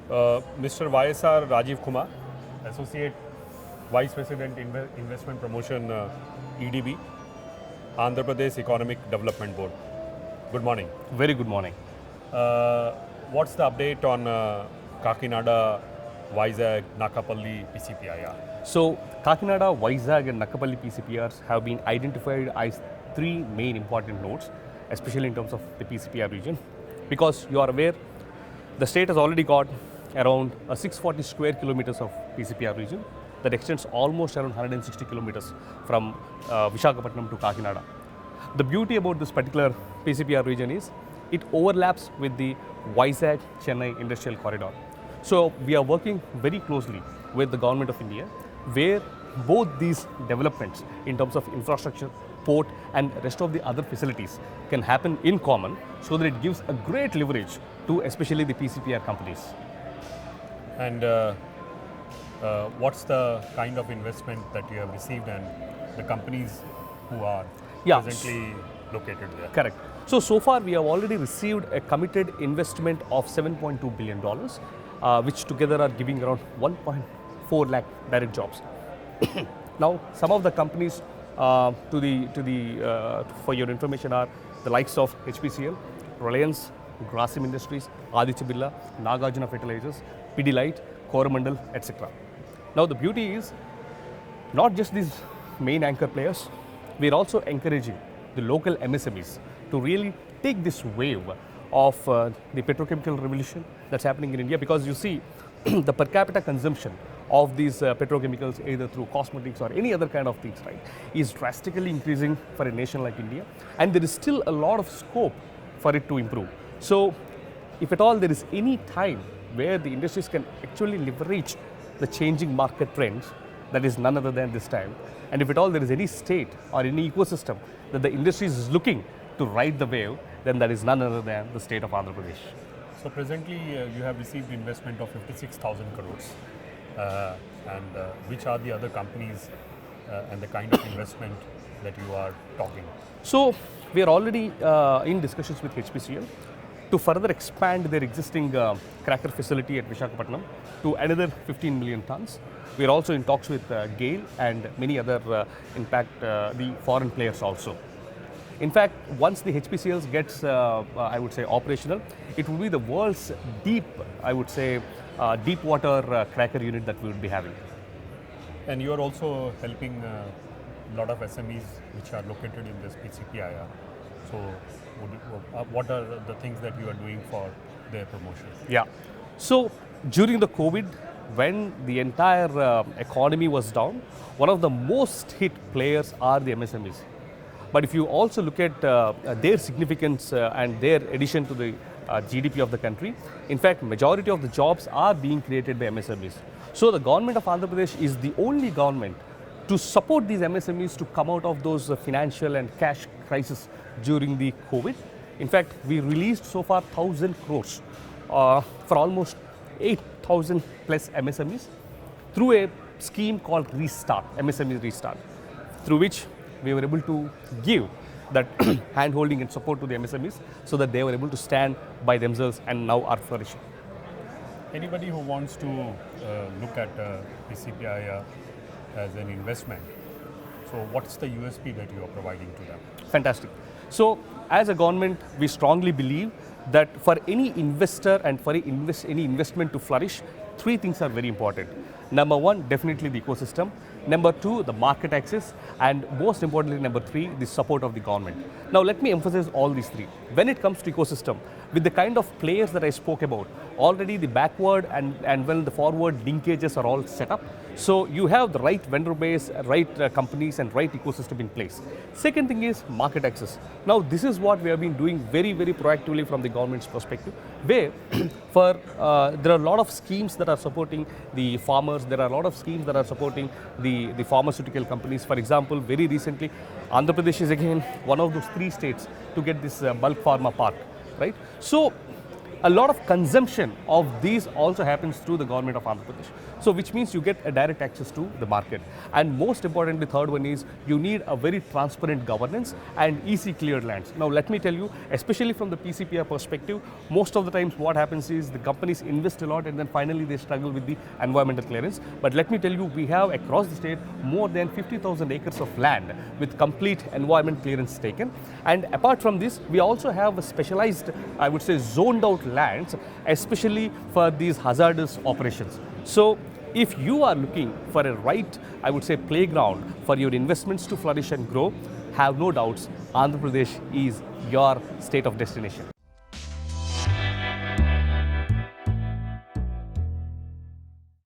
Mr. YSR Rajeev Kumar, Associate Vice President Investment Promotion, EDB, Andhra Pradesh Economic Development Board. Good morning. Very good morning. What's the update on Kakinada, Vizag, Nakapalli PCPIR? So, Kakinada, Vizag and Nakapalli PCPRs have been identified as three main important nodes, especially in terms of the PCPR region. Because you are aware, the state has already got around 640 square kilometers of PCPR region that extends almost around 160 kilometers from Visakhapatnam to Kakinada. The beauty about this particular PCPR region is it overlaps with the Vizag-Chennai industrial corridor. So we are working very closely with the government of India, where both these developments in terms of infrastructure, port and rest of the other facilities can happen in common, so that it gives a great leverage to especially the PCPR companies. And what's the kind of investment that you have received and the companies who are presently located there? Correct. So far we have already received a committed investment of $7.2 billion, which together are giving around 1.4 lakh direct jobs. Now, some of the companies for your information are the likes of HPCL, Reliance, Grasim Industries, Aditya Birla, Nagarjuna Fertilizers, Pidilite, Coromandel, etc. Now, the beauty is not just these main anchor players, we are also encouraging the local MSMEs to really take this wave of the petrochemical revolution that's happening in India, because you see the per capita consumption of these petrochemicals, either through cosmetics or any other kind of things, right, is drastically increasing for a nation like India, and there is still a lot of scope for it to improve. So, if at all there is any time where the industries can actually leverage the changing market trends, that is none other than this time. And if at all there is any state or any ecosystem that the industry is looking to ride the wave, then that is none other than the state of Andhra Pradesh. So presently you have received investment of 56,000 crores. And which are the other companies and the kind of investment that you are talking? So we are already in discussions with HPCL to further expand their existing cracker facility at Visakhapatnam to another 15 million tons. We are also in talks with GAIL and many other, the foreign players also. In fact, once the HPCL gets, I would say, operational, it will be the world's deep water cracker unit that we would be having. And you are also helping a lot of SMEs which are located in this PCPIR. So, what are the things that you are doing for their promotion? Yeah. So, during the COVID, when the entire economy was down, one of the most hit players are the MSMEs. But if you also look at their significance and their addition to the GDP of the country, in fact, majority of the jobs are being created by MSMEs. So the government of Andhra Pradesh is the only government to support these MSMEs to come out of those financial and cash crisis during the COVID. In fact, we released so far 1,000 crores for almost 8,000 plus MSMEs through a scheme called Restart, MSME Restart, through which we were able to give that hand-holding and support to the MSMEs so that they were able to stand by themselves and now are flourishing. Anybody who wants to look at PCPIR as an investment, so what's the USP that you are providing to them? Fantastic. So, as a government, we strongly believe that for any investor and for any investment to flourish, three things are very important. Number one, definitely the ecosystem. Number two, the market access. And most importantly, number three, the support of the government. Now, let me emphasize all these three. When it comes to ecosystem, with the kind of players that I spoke about, already the backward and the forward linkages are all set up. So you have the right vendor base, right companies and right ecosystem in place. Second thing is market access. Now this is what we have been doing very, very proactively from the government's perspective, where there are a lot of schemes that are supporting the farmers, there are a lot of schemes that are supporting the pharmaceutical companies. For example, very recently, Andhra Pradesh is again one of those three states to get this bulk pharma park, right? So a lot of consumption of these also happens through the government of Andhra Pradesh. So which means you get a direct access to the market. And most importantly, third one is you need a very transparent governance and easy cleared lands. Now let me tell you, especially from the PCPI perspective, most of the times what happens is the companies invest a lot and then finally they struggle with the environmental clearance. But let me tell you, we have across the state more than 50,000 acres of land with complete environment clearance taken. And apart from this, we also have a specialized, I would say, zoned out lands, especially for these hazardous operations. So if you are looking for a right, I would say, playground for your investments to flourish and grow, have no doubts, Andhra Pradesh is your state of destination.